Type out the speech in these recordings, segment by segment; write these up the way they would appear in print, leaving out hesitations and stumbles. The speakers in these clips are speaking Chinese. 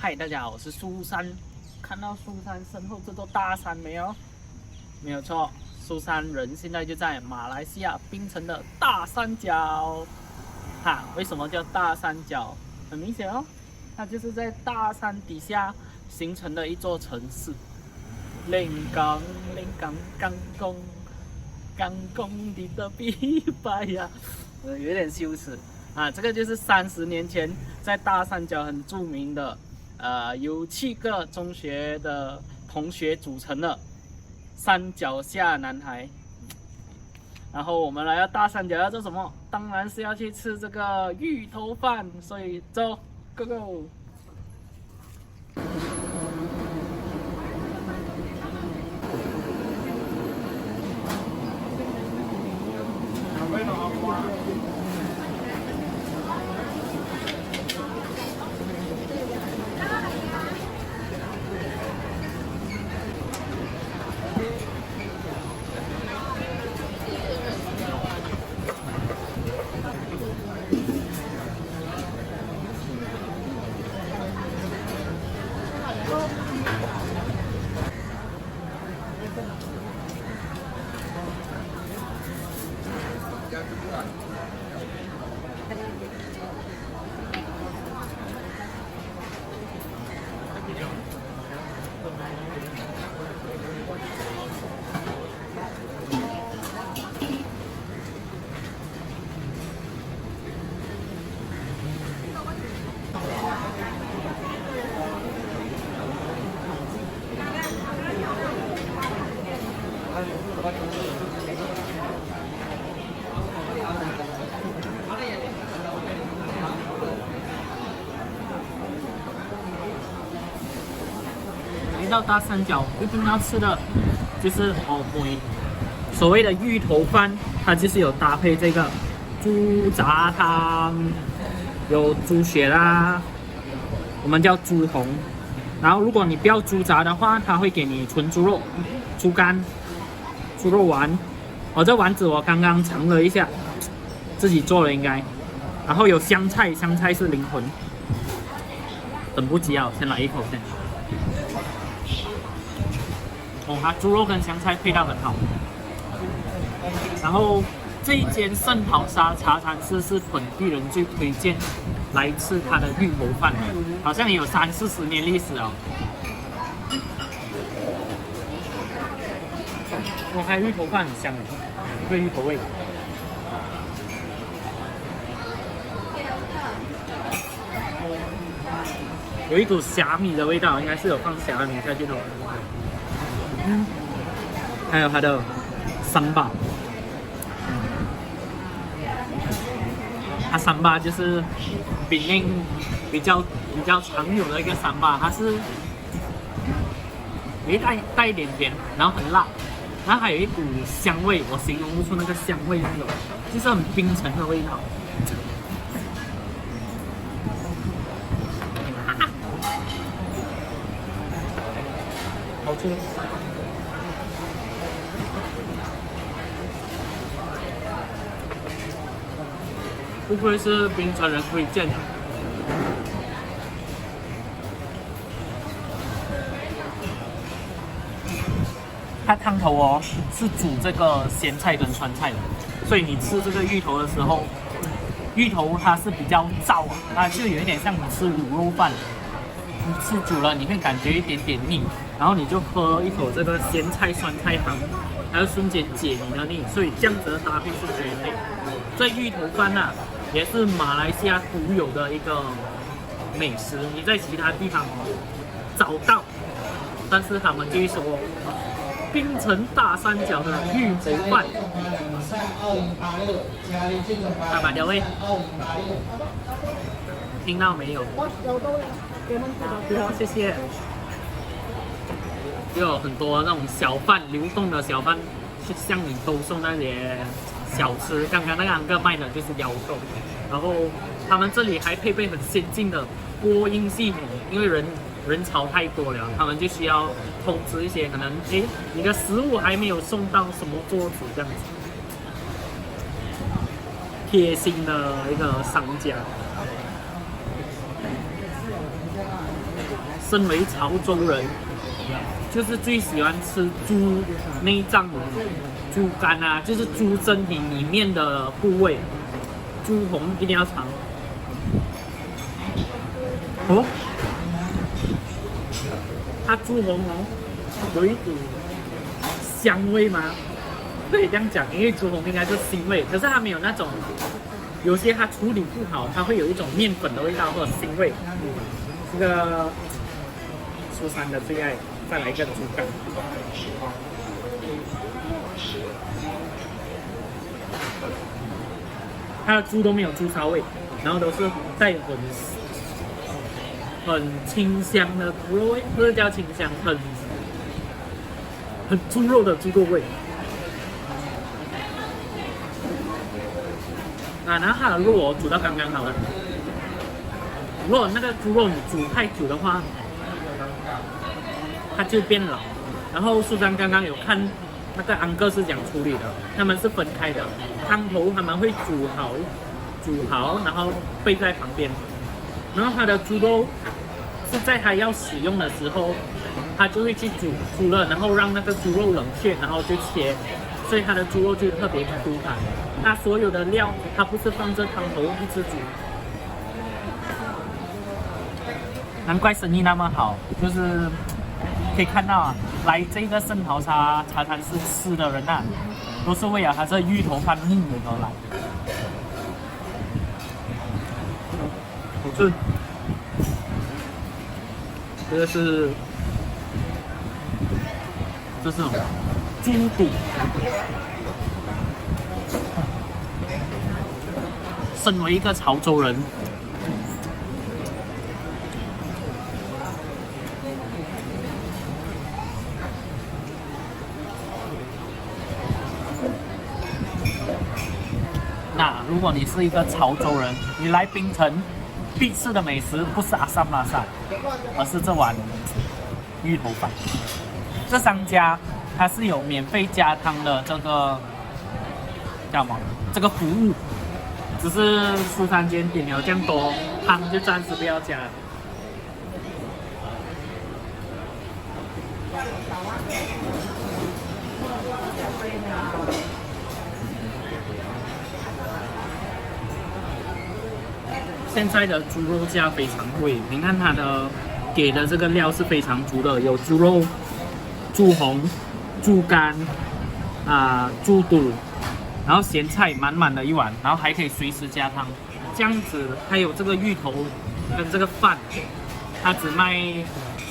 嗨，大家好，我是苏珊。看到苏珊身后这座大山没有？没有错，苏珊人现在就在马来西亚槟城的大三角。哈，为什么叫大三角？很明显哦，它就是在大山底下形成的一座城市。linh港刚工的比白呀，有点羞耻啊。这个就是30年前在大三角很著名的，由7个中学的同学组成的山脚下男孩。然后我们来到大三角要做什么？当然是要去吃这个芋头饭，所以走 ，Go Go！来到大三角一定要吃的就是藕粿，所谓的芋头饭，它就是有搭配这个猪杂汤，有猪血啦，我们叫猪红。然后如果你不要猪杂的话，它会给你纯猪肉、猪肝、猪肉丸。这丸子我刚刚尝了一下，自己做了应该。然后有香菜，香菜是灵魂。等不及啊，我先来一口先。它猪肉跟香菜配到很好。然后这一间圣淘沙茶餐室是本地人最推荐来吃它的芋头饭，好像也有30-40年历史哦。它芋头饭很香的，对芋头味。有一股虾米的味道，应该是有放虾米下去的。还有它的桑巴，它桑巴就是槟榔比较常有的一个桑巴，它是有带一点甜，然后很辣，然后还有一股香味，我形容不出那个香味是什么，就是很槟城的味道。好吃。不愧是槟城人推荐的。它汤头是煮这个咸菜跟川菜的，所以你吃这个芋头的时候，芋头它是比较燥，它就有一点像你吃卤肉饭，你吃久了你会感觉一点点腻，然后你就喝一口这个咸菜酸菜汤，它就瞬间解你的腻，所以这样子的搭配是绝对。这芋头饭也是马来西亚独有的一个美食，你在其他地方找到，但是他们就会说槟城大三角的芋头饭。300条味，听到没有？谢谢。就有很多那种小贩，流动的小贩去向你兜售那些小吃。刚刚那个安哥卖的就是腰豆，然后他们这里还配备很先进的播音系统，因为人潮太多了，他们就需要通知一些可能你的食物还没有送到什么桌子这样子。贴心的一个商家。身为潮州人，就是最喜欢吃猪内脏、猪肝啊，就是猪身体里面的部位，猪红一定要尝。哦，它猪红哦，有一股香味吗？可以这样讲，因为猪红应该是腥味，可是它没有那种，有些它处理不好，它会有一种面粉的味道或者腥味。这个苏珊的最爱，再来一个猪肝。它的猪都没有猪骚味，然后都是带很清香的猪肉味，不是叫清香，很猪肉的猪肉味。啊，然后它的肉煮到刚刚好了。如果那个猪肉你煮太久的话，它就变老。然后苏珊刚刚有看那个安哥是怎样处理的，他们是分开的，汤头他们会煮好，然后备在旁边。然后它的猪肉是在它要使用的时候，它就会去煮了，然后让那个猪肉冷却，然后就切，所以它的猪肉就特别粗盘。它所有的料，它不是放着汤头一直煮。难怪生意那么好，就是可以看到啊，来这个圣淘沙茶餐室吃的人啊，都是为了它这芋头饭命名而来。好吃，这是什么？猪肚。身为一个潮州人，那如果你是一个潮州人，你来槟城必吃的美食不是阿萨姆拉萨，而是这碗芋头饭。这商家它是有免费加汤的这个叫什么？这个服务。只是苏珊间点了这样多，汤就暂时不要加。现在的猪肉价非常贵，你看它的给的这个料是非常足的，有猪肉、猪红、猪肝猪肚。然后咸菜满满的一碗，然后还可以随时加汤，这样子还有这个芋头跟这个饭，它只卖，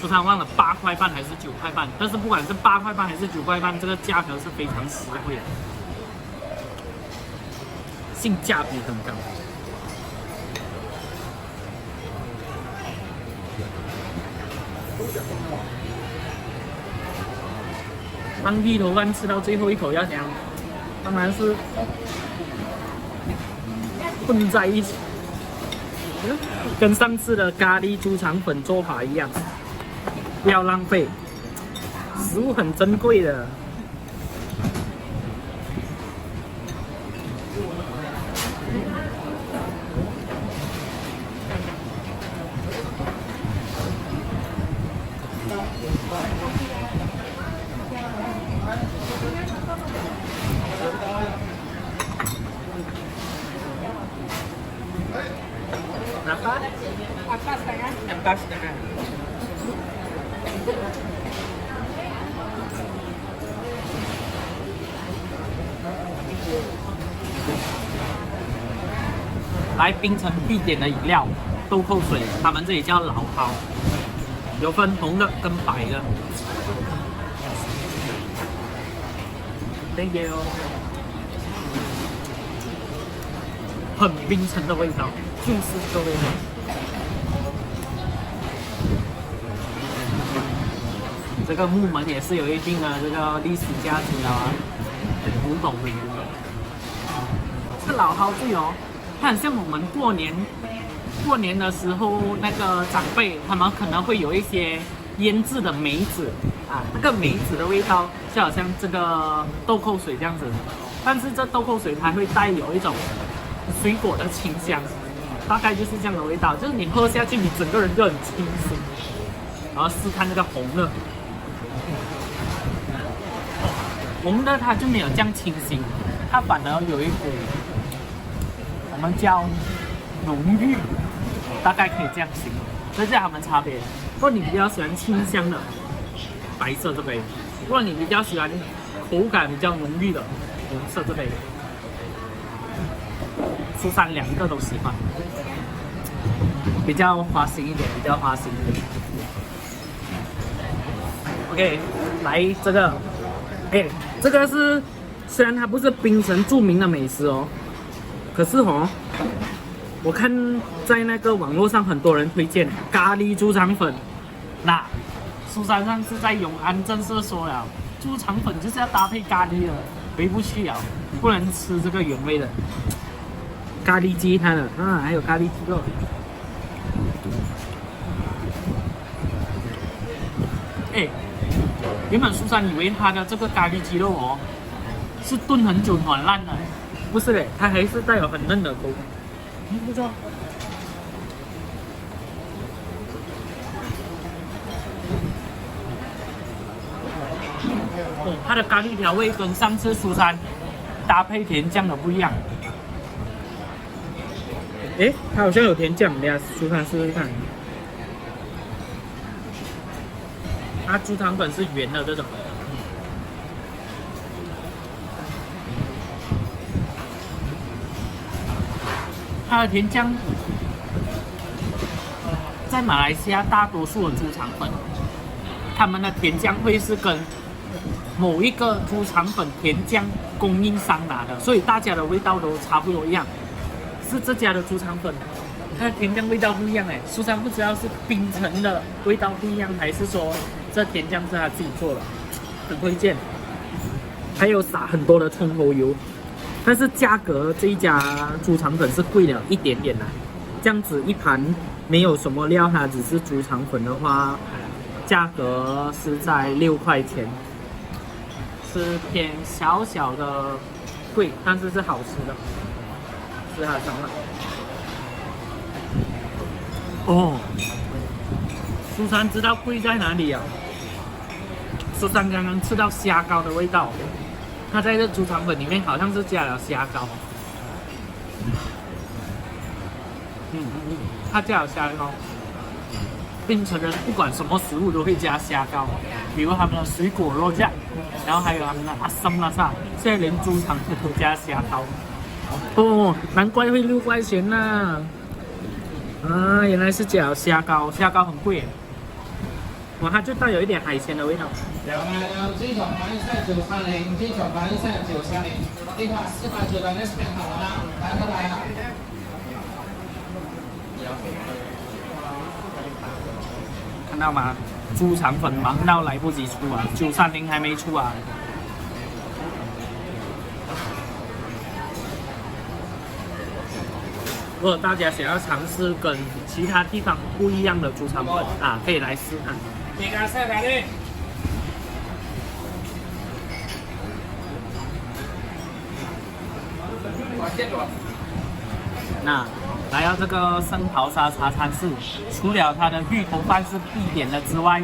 说他忘了8块半还是9块半，但是不管是8块半还是9块半，这个价格是非常实惠的，性价比很高。当芋头饭吃到最后一口要怎样？当然是混在一起，跟上次的咖喱猪肠粉做法一样，不要浪费，食物很珍贵的。Berapa? 4,5. 4,5. 来槟城必点的饮料，豆蔻水，他们这里叫老蒿，有分红的跟白的。Thank you。很槟城的味道，就是这个味道。这个木门也是有一定的这个历史价值的啊，古董味。这个老蒿醉哦，它很像我们过年的时候，那个长辈他们可能会有一些腌制的梅子啊，那个梅子的味道就好像这个豆蔻水这样子，但是这豆蔻水它会带有一种水果的清香，大概就是这样的味道，就是你喝下去，你整个人就很清醒。然后试看那个红的。红的它就没有这样清新，它反而有一股我们叫浓郁，大概可以这样形容，这是它们差别。如果你比较喜欢清香的，白色这杯；如果你比较喜欢口感比较浓郁的，红色这杯。苏珊两个都喜欢，比较花心一点，比较花心一点。OK， 来这个，哎，这个是虽然它不是槟城著名的美食哦，可是哦，我看在那个网络上很多人推荐咖喱猪肠粉。那苏珊上次在永安正式说了，猪肠粉就是要搭配咖喱的，回不去了，不能吃这个原味的。咖喱鸡它的，还有咖喱鸡肉。哎，原本苏珊以为它的这个咖喱鸡肉哦，是炖很久软烂的，不是嘞，它还是带有很嫩的口感。不错。哦，它的咖喱调味跟上次苏珊搭配甜酱的不一样。诶，它好像有甜酱，等下苏珊试试看。它猪肠粉是圆的这种，它的甜酱在马来西亚大多数的猪肠粉，他们的甜酱会是跟某一个猪肠粉甜酱供应商拿的，所以大家的味道都差不多一样。是这家的猪肠粉，它的甜酱味道不一样哎。苏珊不知道是槟城的味道不一样，还是说这甜酱是他自己做的，很推荐。还有撒很多的葱头油，但是价格这一家猪肠粉是贵了一点点的。这样子一盘没有什么料，它只是猪肠粉的话，价格是在6块钱，是偏小小的贵，但是是好吃的。是它的想法。哦，苏珊知道贵在哪里啊？苏珊刚刚吃到虾膏的味道，它在这猪肠粉里面好像是加了虾膏。它加了虾膏。槟城人不管什么食物都会加虾膏，比如他们的水果肉酱，然后还有他们的阿森拉萨，现在连猪肠粉都加虾膏。哦，难怪会6块钱呐！原来是加虾膏，虾膏很贵耶。哇，它就带有一点海鲜的味道。有这种白菜930，这种白菜930，呢個400左右呢平衡啦，睇得睇下。看到吗？猪肠粉忙到来不及出啊，930还没出啊。如果大家想要尝试跟其他地方不一样的猪肠粉啊，可以来试看。那来到这个圣淘沙茶餐室，除了它的芋头饭是必点的之外，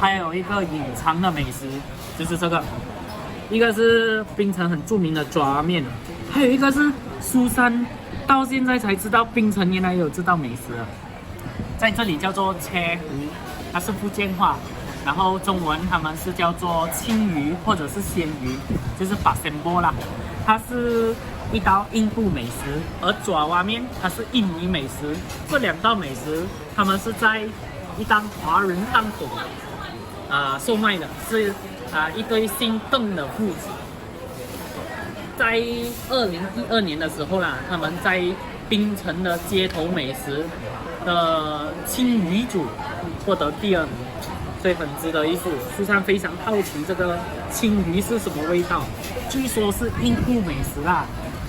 还有一个隐藏的美食，就是这个。一个是槟城很著名的抓面，还有一个是苏珊到现在才知道槟城原来有这道美食了，在这里叫做切湖，它是福建话，然后中文他们是叫做青鱼或者是鲜鱼，就是把鲜波啦。它是一道印度美食，而爪哇面它是印尼美食。这2道美食，他们是在一档华人档口售卖的，是一对姓邓的父子。在2012年的时候啦，他们在槟城的街头美食的青鱼组获得第2名，所以很值得一试。苏珊非常好奇这个青鱼是什么味道，据说是印度美食啦。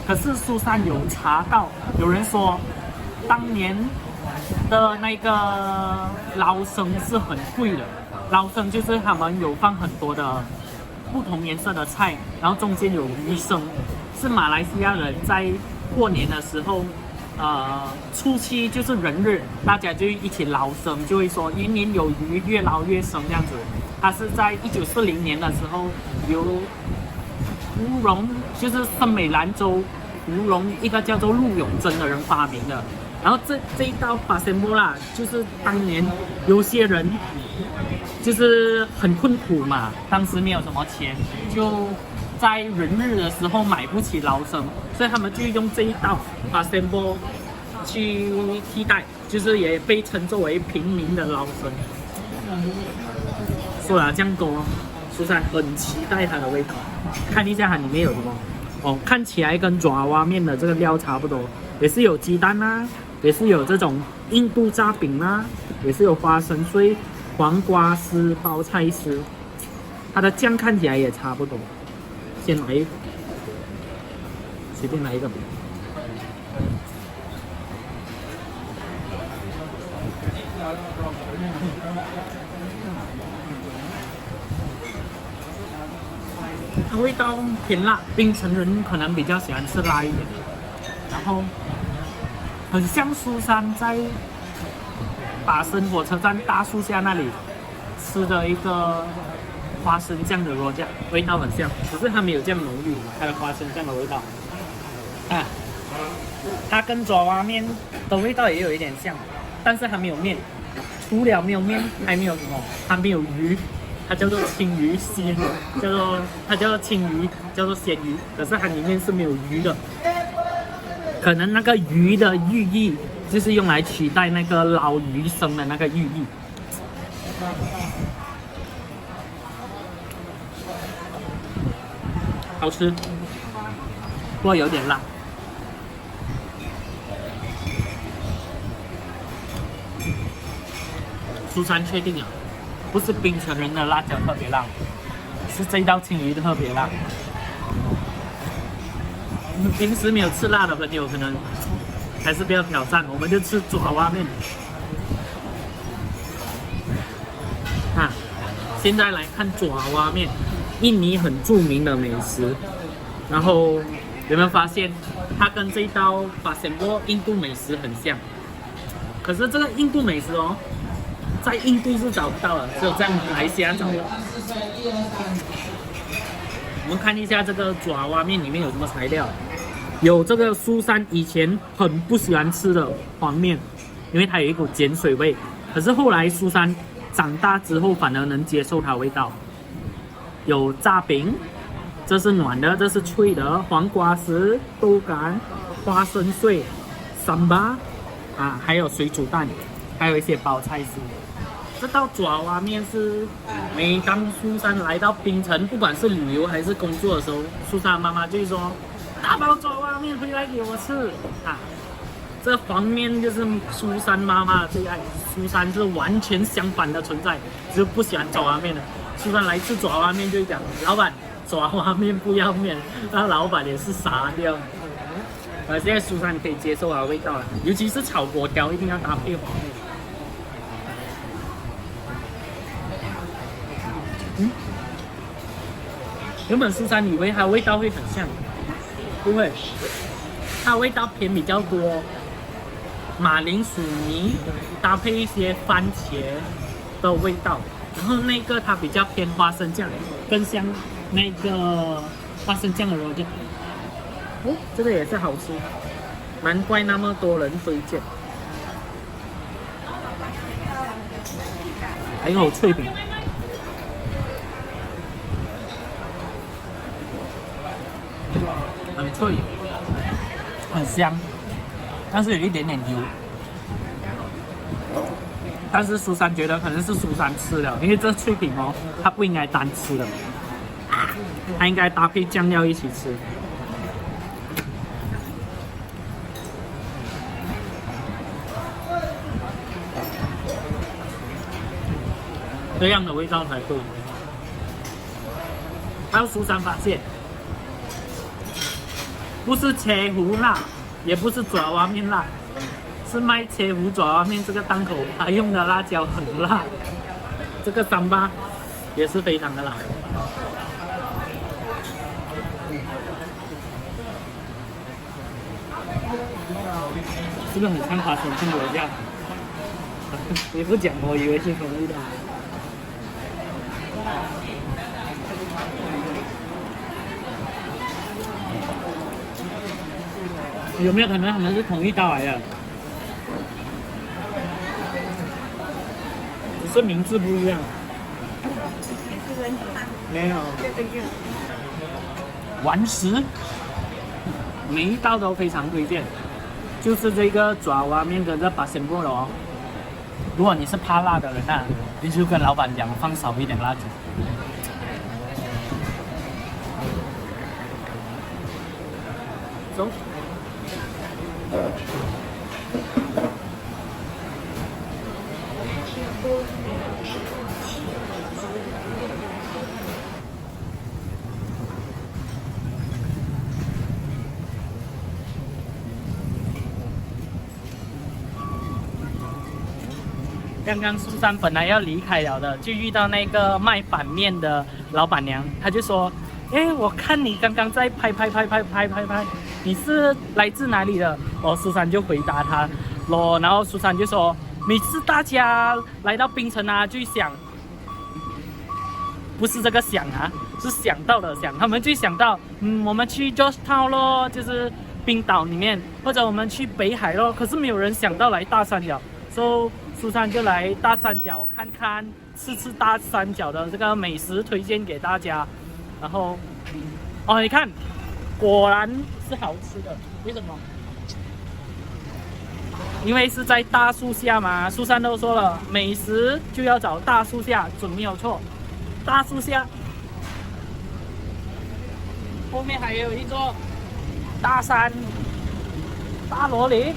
可是苏珊有查到，有人说当年的那个捞生是很贵的，捞生就是他们有放很多的不同颜色的菜，然后中间有鱼生，是马来西亚人在过年的时候初期就是人日，大家就一起捞生，就会说年年有余，越捞越生这样子。它是在1940年的时候由芙蓉，就是森美兰州芙蓉一个叫做陆永贞的人发明的。然后这一道巴仙波啦，就是当年有些人就是很困苦嘛，当时没有什么钱，就在人日的时候买不起捞生，所以他们就用这一道巴仙波去替代，就是也被称作为平民的捞生。说了这样多，苏珊很期待它的味道，看一下它里面有什么。哦，看起来跟爪哇面的这个料差不多，也是有鸡蛋啊，也是有这种印度炸饼啊，也是有花生碎、黄瓜丝、包菜丝。它的酱看起来也差不多。先来一个，随便来一个。它味道偏辣，槟城人可能比较喜欢吃辣一点，然后很像苏珊在巴生火车站大树下那里吃的一个花生酱的肉酱，味道很像，可是它没有这样浓郁，它的花生酱的味道。啊，它跟爪哇面的味道也有一点像，但是它没有面，除了没有面，还没有什么，它没有鱼。它叫做青鱼鲜，它叫做青鱼，叫做鲜鱼，可是它里面是没有鱼的，可能那个鱼的寓意就是用来取代那个捞鱼生的那个寓意。好吃，不过有点辣。苏珊确定了。不是槟城人的辣椒特别辣，是这道青鱼特别辣。平时没有吃辣的朋友，可能还是不要挑战，我们就吃爪哇面。啊，现在来看爪哇面，印尼很著名的美食。然后有没有发现，它跟这道巴仙波印度美食很像？可是这个印度美食哦。在印度是找不到的，只有在马来西亚找到。我们看一下这个爪哇面里面有什么材料，有这个苏珊以前很不喜欢吃的黄面，因为它有一股碱水味。可是后来苏珊长大之后反而能接受它的味道。有炸饼，这是暖的，这是脆的，黄瓜丝、豆干、花生碎、三巴啊，还有水煮蛋，还有一些包菜丝。这道爪哇面是每当苏珊来到槟城，不管是旅游还是工作的时候，苏珊妈妈就会说：“大包爪哇面回来给我吃啊！”这黄面就是苏珊妈妈的最爱。苏珊是完全相反的存在，只有不喜欢爪哇面的。苏珊来吃爪哇面就会讲：“老板，爪哇面不要面。”那老板也是傻掉。现在苏珊可以接受它的味道了，尤其是炒粿条一定要搭配黄面。原本苏珊以为它的味道会很像，不会，它的味道偏比较多，马铃薯泥搭配一些番茄的味道，然后那个它比较偏花生酱，更像那个花生酱的肉酱。哦，这个也是好吃，难怪那么多人推荐。还有脆饼。很脆，很香，但是有一点点油。但是苏珊觉得可能是苏珊吃了，因为这脆饼哦，它不应该单吃的，它应该搭配酱料一起吃。这样的味道才对。还有苏珊发现。不是切胡辣，也不是爪哇面辣，是卖切胡爪哇面这个档口，他用的辣椒很辣，这个三巴也是非常的辣。是不是很像花生酱油这样？你不讲，我以为是什么味道。有没有可能他们是同一道来的？只是名字不一样。没有。顽石，每一道都非常推荐。就是这个爪哇面跟这巴仙布罗。如果你是怕辣的人啊，你就跟老板讲放少一点辣椒。走。刚刚苏珊本来要离开了的，就遇到那个卖板面的老板娘，她就说：“哎，我看你刚刚在拍，你是来自哪里的？”苏珊就回答她咯，然后苏珊就说：“每次大家来到槟城啊，就想，不是这个想啊，是想到的想，他们就想到，我们去 Georgetown 咯，就是冰岛里面，或者我们去北海咯，可是没有人想到来大三角，所以苏珊就来大三角看看，吃大三角的这个美食，推荐给大家。然后，你看，果然是好吃的。为什么？因为是在大树下嘛。苏珊都说了，美食就要找大树下，准没有错。大树下，后面还有一座大山，大罗林。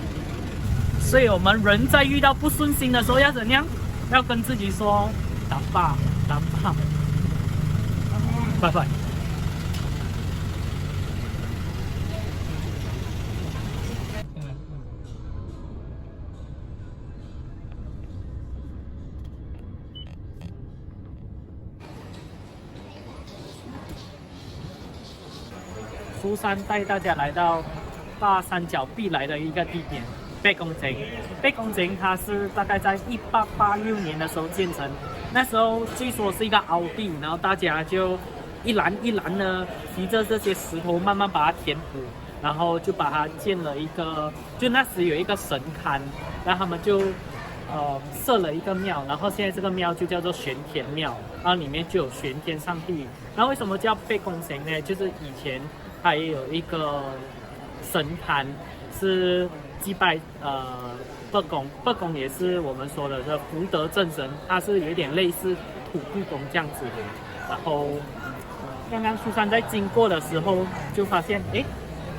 所以我们人在遇到不顺心的时候要怎样？要跟自己说打吧，拜拜。苏珊带大家来到大三角必来的一个地点。贝公井它是大概在1886年的时候建成，那时候据说是一个凹地，然后大家就一篮一篮的提着这些石头慢慢把它填补，然后就把它建了一个，就那时有一个神龛，然后他们就设了一个庙，然后现在这个庙就叫做玄天庙，然后里面就有玄天上帝。然后为什么叫贝公井呢？就是以前它也有一个神龛是祭拜伯公也是我们说的这福德正神，他是有点类似土地公这样子的。然后刚刚苏珊在经过的时候就发现，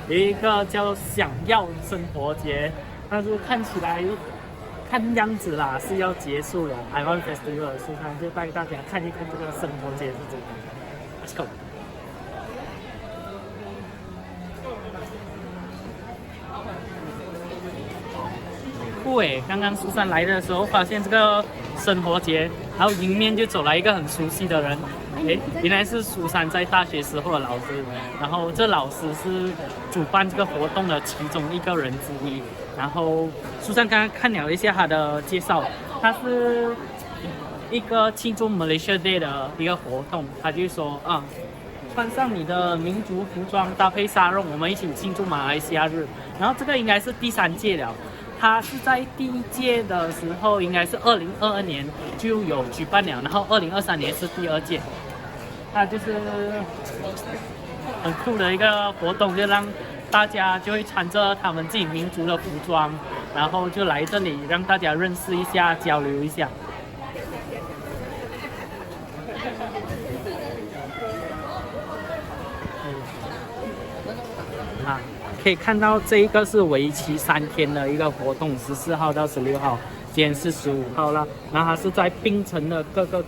有一个叫想要生活节，但是看起来看样子啦是要结束了。I Want Festival， 苏珊就带大家看一看这个生活节是怎么样。Let's go。刚刚苏珊来的时候发现这个生活节，然后迎面就走来一个很熟悉的人，原来是苏珊在大学时候的老师，然后这老师是主办这个活动的其中一个人之一。然后苏珊刚刚看了一下他的介绍，他是一个庆祝 Malaysia Day 的一个活动，他就说穿上你的民族服装，搭配沙龙，我们一起庆祝马来西亚日。然后这个应该是第3届了。他是在第1届的时候，应该是2022年就有举办了，然后2023年是第2届。他就是很酷的一个活动，就让大家就会穿着他们自己民族的服装，然后就来这里让大家认识一下，交流一下。可以看到这一个是为期3天的一个活动，14号到16号，今天是15号了。然后它是在槟城的各个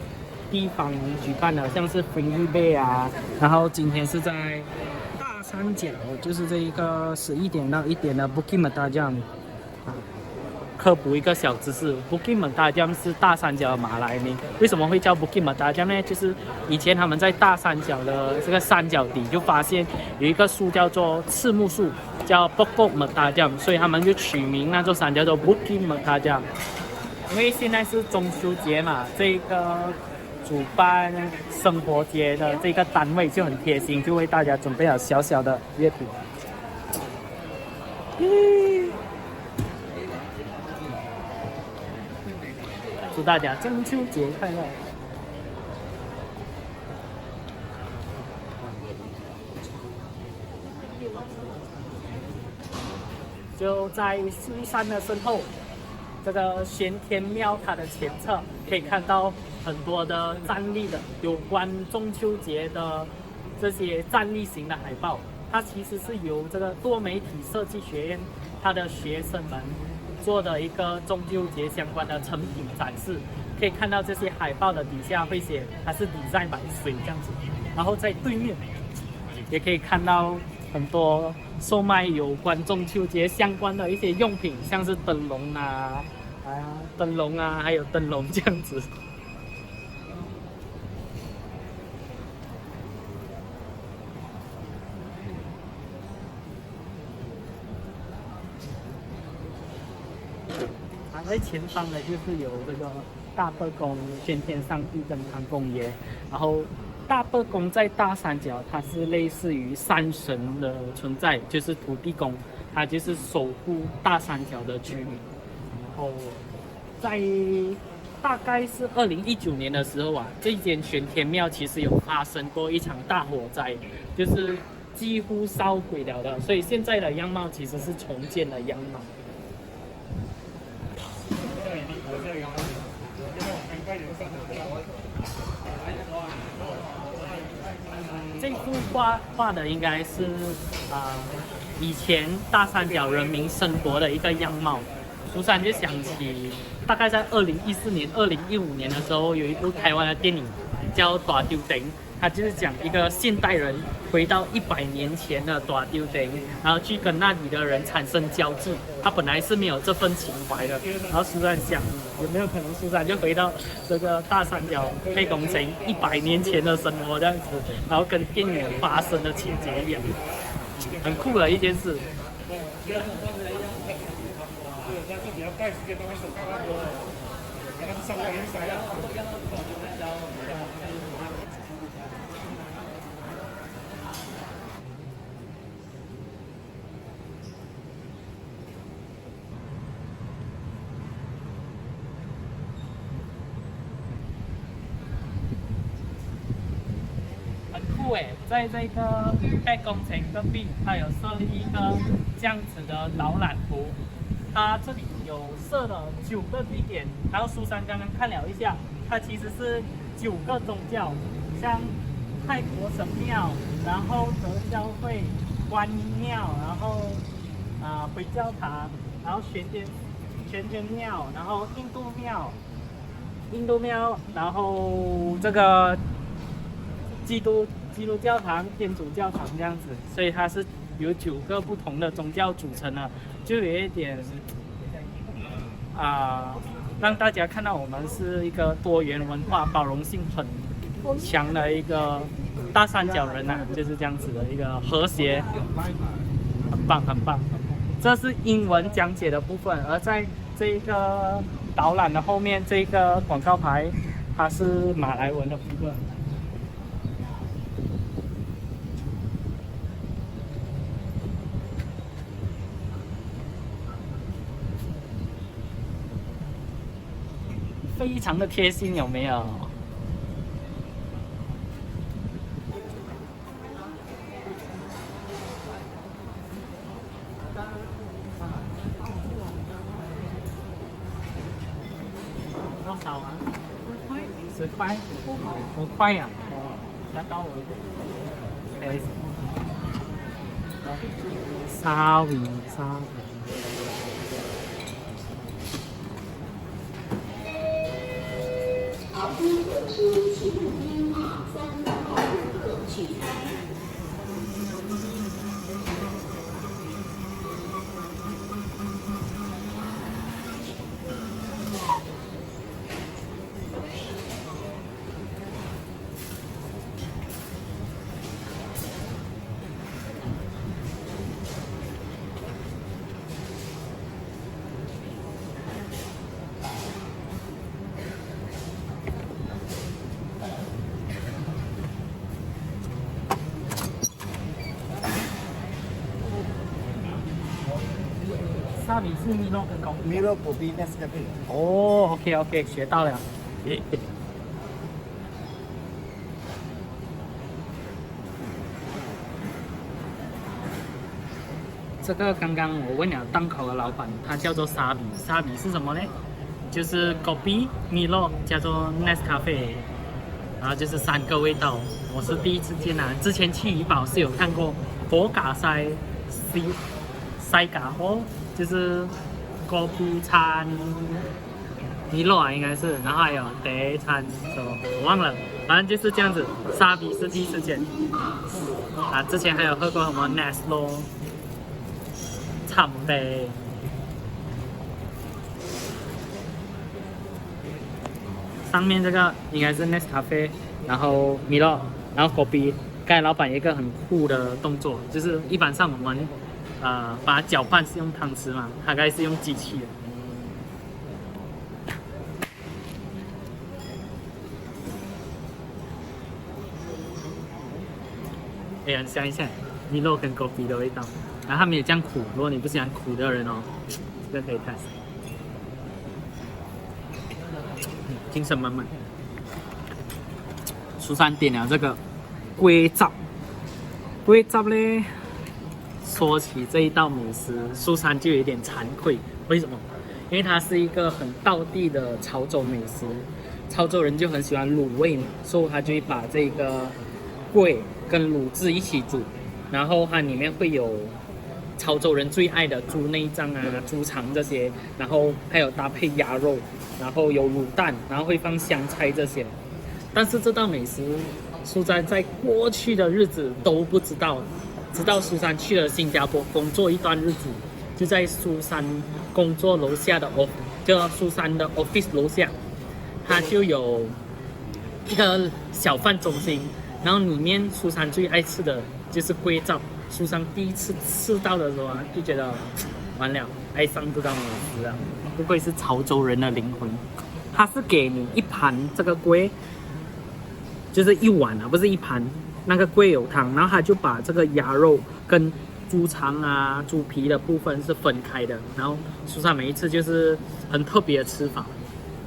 地方举办的，像是 Pringley Bay 啊，然后今天是在大三角，就是这一个11点到1点的 Bukit Mertajam。科普一个小知识 ，Bukit Mertajam 是大三角的马来名。为什么会叫 Bukit Mertajam 呢？就是以前他们在大三角的这个三角底就发现有一个树叫做赤木树，叫 Pokok Mertajam， 所以他们就取名那座山叫做 Bukit Mertajam。因为现在是中秋节嘛，这个主办生活节的这个单位就很贴心，就为大家准备了小小的月饼。祝大家中秋节快乐！就在苏山的身后，这个玄天庙它的前侧可以看到很多的站立的有关中秋节的这些站立型的海报。它其实是由这个多媒体设计学院它的学生们做的一个中秋节相关的成品展示。可以看到这些海报的底下会写它是design by水这样子，然后在对面也可以看到很多售卖有关中秋节相关的一些用品，像是灯笼啊，还有灯笼这样子。在前方呢，就是有这个大伯公先天上帝跟唐公爷，然后大伯公在大三角，它是类似于山神的存在，就是土地公，他就是守护大三角的居民。然后在大概是2019年的时候啊，这间玄天庙其实有发生过一场大火灾，就是几乎烧毁了的，所以现在的样貌其实是重建的样貌。这幅画的应该是以前大三角人民生活的一个样貌。苏珊就想起，大概在2014年、2015年的时候，有一部台湾的电影叫《大丢顶》，它就是讲一个现代人回到100年前的大丢顶，然后去跟那里的人产生交际。他本来是没有这份情怀的，然后苏珊想，有没有可能苏珊就回到这个大三角配工程100年前的生活这样子，然后跟电影发生的情节一样，很酷的一件事。在这个在工程隔壁，它有设立一个这样子的导览图。它这里有设了9个地点，然后苏珊刚刚看了一下，它其实是9个宗教，像泰国神庙，然后德教会、观音庙，然后回教堂，然后玄天庙，然后印度庙，然后这个基督教堂、天主教堂这样子，所以它是由9个不同的宗教组成的，就有一点让大家看到我们是一个多元文化、包容性很强的一个大三角人啊，就是这样子的一个和谐，很棒很棒。这是英文讲解的部分，而在这个导览的后面，这个广告牌它是马来文的部分。非常的贴心，有没有？多少啊？10块，5块呀？哦，达到我。沙鱼。不可知其不应马三号不可取哉。沙比是米洛跟高比。米洛果比 Nescafe。哦，OK，学到了。这个刚刚我问了档口的老板，他叫做沙比。沙比是什么呢？就是 Kopi、米洛加做 Nescafe， 然后就是3个味道。我是第一次见啊，之前去怡保是有看过佛嘎塞嘎哦，就是 Kopi 餐米洛啊，应该是，然后还有茶餐什么我忘了，反正就是这样子。沙比是第一次见啊，之前还有喝过什么 Neslo。惨杯，上面这个应该是 Nescafe， 然后米洛，然后 Kopi。刚才老板有一个很酷的动作，就是一般上我们把它搅拌是用汤匙嘛，他该是用机器的。哎呀，想一下，米洛跟 Kopi 的味道。然后他们也这样苦，如果你不喜欢苦的人哦，这个可以看。精神满满。苏珊点了这个龟爪，龟爪嘞，说起这一道美食，苏珊就有点惭愧。为什么？因为它是一个很道地的潮州美食，潮州人就很喜欢卤味嘛，所以他就会把这个龟跟卤汁一起煮，然后它里面会有潮州人最爱的猪内脏啊、猪肠这些，然后还有搭配鸭肉，然后有卤蛋，然后会放香菜这些。但是这道美食，苏珊在过去的日子都不知道，直到苏珊去了新加坡工作一段日子，就在苏珊工作楼下的就苏珊的 office 楼下，它就有一个小贩中心，然后里面苏珊最爱吃的就是龟爪。苏珊第一次吃到的时候啊，就觉得完了，爱上这道美食了。不愧是潮州人的灵魂。它是给你一盘这个龟，就是一碗啊，不是一盘。那个龟有汤，然后他就把这个鸭肉跟猪肠啊、猪皮的部分是分开的。然后苏珊每一次就是很特别的吃法。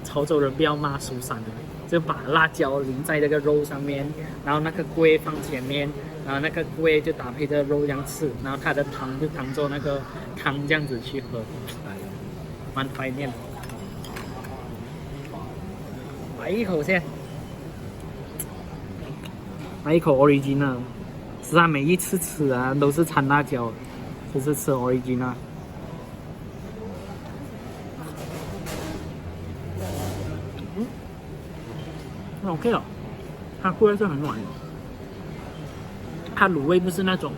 潮州人不要骂苏珊的，就把辣椒淋在这个肉上面，然后那个龟放前面。然后那个龟就搭配着肉这样吃，然后它的汤就当做那个汤这样子去喝，蛮怀念的。来一口先，来一口 original。实际每一次吃啊都是掺辣椒，这次吃 original。OK 了，它龟是很软的。它卤味不是那种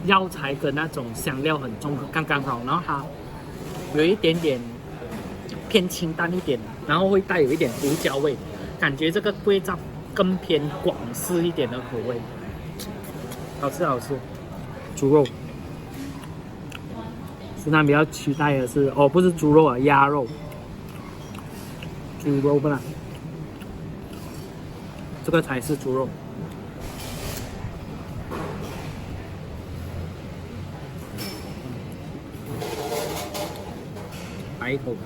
药材跟那种香料很重，刚刚好，然后它有一点点偏清淡一点，然后会带有一点胡椒味，感觉这个龟爪更偏广式一点的口味，好吃好吃。猪肉，苏珊比较期待的是不是猪肉啊，鸭肉，猪肉不啦，这个才是猪肉。来一口汤，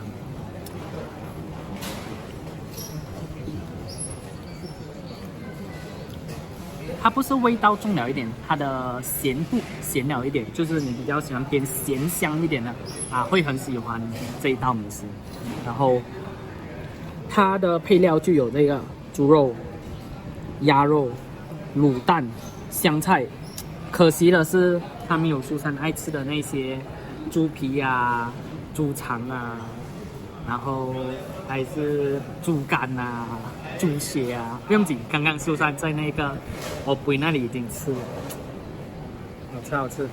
它不是味道重了一点，它的咸度咸了一点，就是你比较喜欢偏咸香一点的啊，会很喜欢这一道美食。然后它的配料就有这个猪肉、鸭肉、卤蛋、香菜。可惜的是，它没有苏珊爱吃的那些猪皮啊。猪肠啊，然后还是猪肝啊、猪血啊，不用紧。刚刚苏珊在那个我杯那里已经吃了，好吃好吃。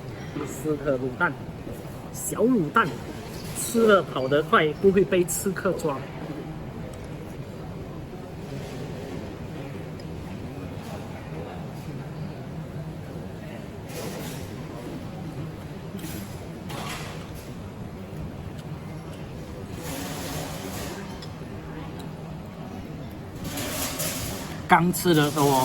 4颗卤蛋，小卤蛋，吃了跑得快，不会被刺客抓。刚吃的时候，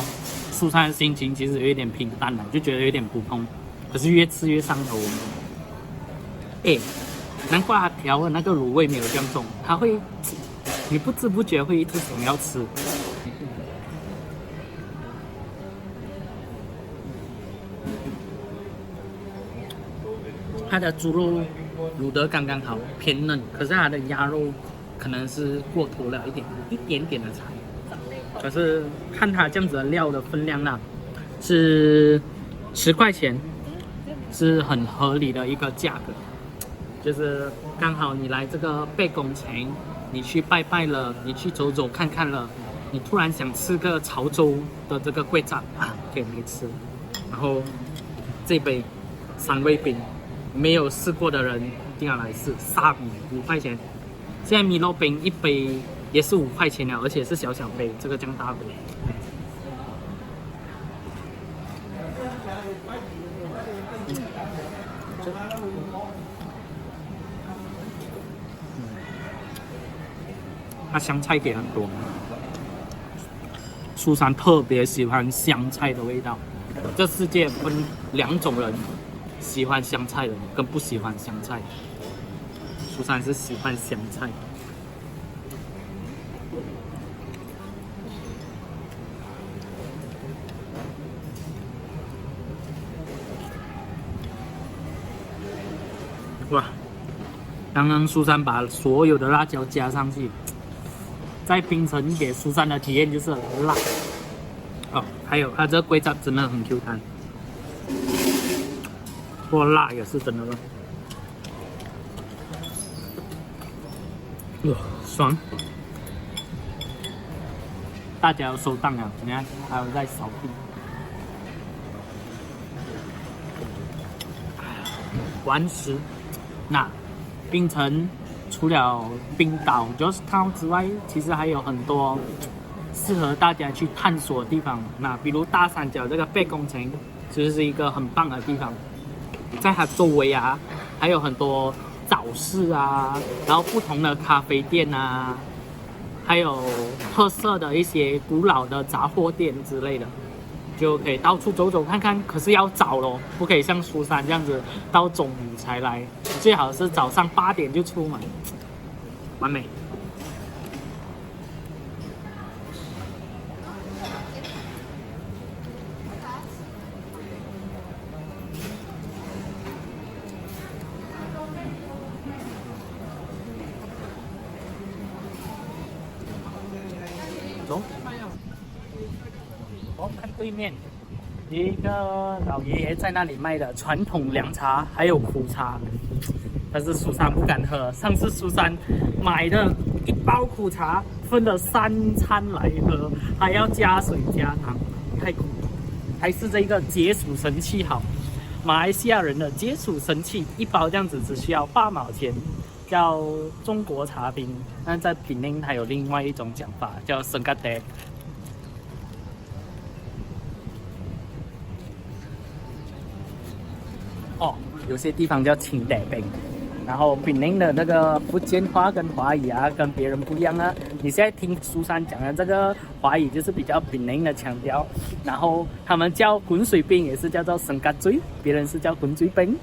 苏珊的心情其实有一点平淡了，就觉得有点普通。可是越吃越上头。难怪它调的那个卤味没有这样重，它会，你不知不觉会一直想要吃。它的猪肉卤得刚刚好，偏嫩，可是它的鸭肉可能是过头了一点点的柴。可是看它这样子的料的分量啦，是10块钱，是很合理的一个价格。就是刚好你来这个贝公城，你去拜拜了，你去走走看看了，你突然想吃个潮州的这个粿盏啊，给你吃。然后这杯三味饼。没有试过的人一定要来试，沙比5块钱。现在米洛冰一杯也是5块钱了，而且是小小杯，这个这样大杯。它香菜给很多，苏珊特别喜欢香菜的味道。这世界分2种人。喜欢香菜的跟不喜欢香菜，苏珊是喜欢香菜。哇！刚刚苏珊把所有的辣椒加上去，在槟城给苏珊的体验就是辣。哦，还有它这个粿盏真的很 Q 弹。过辣也是真的辣，爽！大家要收档了，你看还有在扫地。完食。那槟城除了冰岛 Georgetown 之外，其实还有很多适合大家去探索的地方。那比如大三角这个贝公城，其实是一个很棒的地方。在它周围啊，还有很多早市啊，然后不同的咖啡店啊，还有特色的一些古老的杂货店之类的，就可以到处走走看看。可是要早咯，不可以像苏珊这样子到中午才来，最好是早上8点就出门，完美。走，我看对面有一个老爷爷在那里卖的传统凉茶，还有苦茶，但是苏珊不敢喝。上次苏珊买的1包苦茶，分了3餐来喝，还要加水加糖，太苦了。还是这个解暑神器好，马来西亚人的解暑神器，1包这样子只需要8毛钱。叫中国茶冰，但在槟城还有另外一种讲法，叫生咖爹。哦，有些地方叫清爹冰。然后槟城的那个福建话跟华语啊，跟别人不一样啊。你现在听苏珊讲的这个华语，就是比较槟城的腔调。然后他们叫滚水冰，也是叫做生咖水，别人是叫滚水冰。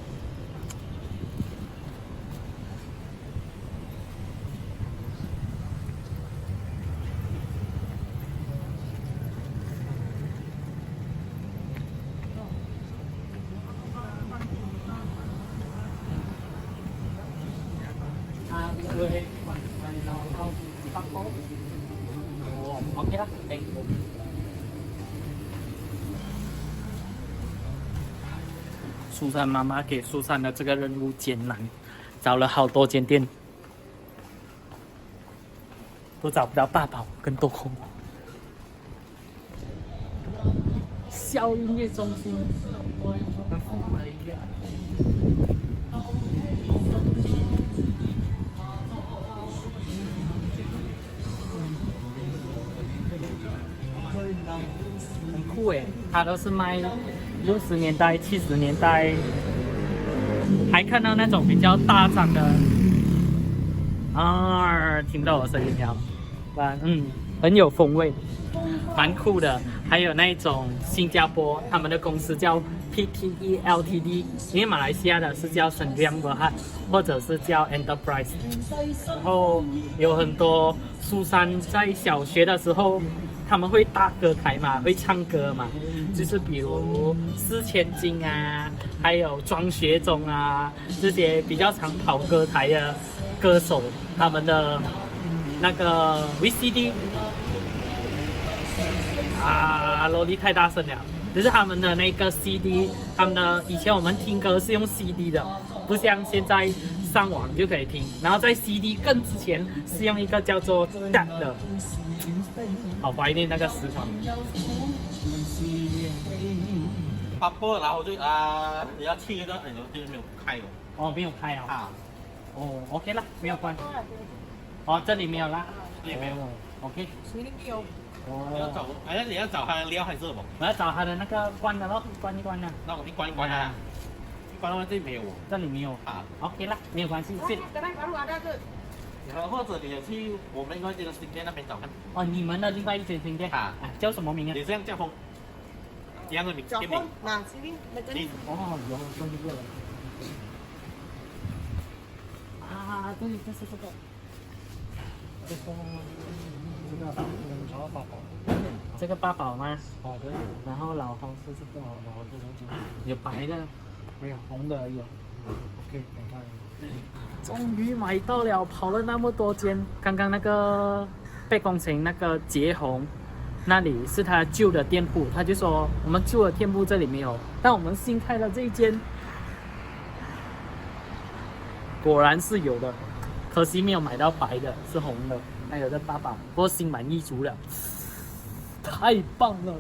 OK 啦，苏珊妈妈给苏珊的这个任务艰难，找了好多间店，都找不到八宝跟豆蔻。校音乐中心，很复古的音乐。很酷诶，它都是卖60年代、70年代，还看到那种比较大张的听不到我声音了，很有风味，蛮酷的。还有那种新加坡，他们的公司叫 PTE Ltd， 因为马来西亚的是叫 Sendirian Berhad， 或者是叫 Enterprise。然后有很多苏珊在小学的时候，他们会大歌台嘛，会唱歌嘛，就是比如四千金啊，还有庄学忠啊，这些比较常跑歌台的歌手，他们的那个 VCD。萝莉太大声了，就是他们的那个 CD， 他们的以前我们听歌是用 CD 的，不像现在上网就可以听。然后在 CD 更之前是用一个叫做 DAT 的，好怀念那个时光。发破，然后就你要去的，就是没有开哦。哦，没有开啊。啊，哦 ，OK 啦，没有关。哦，这里没有啦。这里没有。OK。要找，你要找他的料还是什么？我要找他的那个关的咯，关一关的。那我一关一关啊，一关的话这里没有哦。这里没有啊 ，OK 啦，没有关系。然后或者你也去我们另外一间的新店那边找看。哦，你们的另外一间新店啊，叫什么名啊？也是像叫风一样的名店名。你哦，有这个了。啊，对，就是这个。这个八宝吗？哦，对。然后老红是这个，有白的，没有红的有。OK， 你看。终于买到了，跑了那么多间。刚刚那个贝公城那个捷红，那里是他旧的店铺，他就说我们旧的店铺这里没有，但我们新开的这一间，果然是有的。可惜没有买到白的，是红的。还有这八宝，不过心满意足了，太棒了。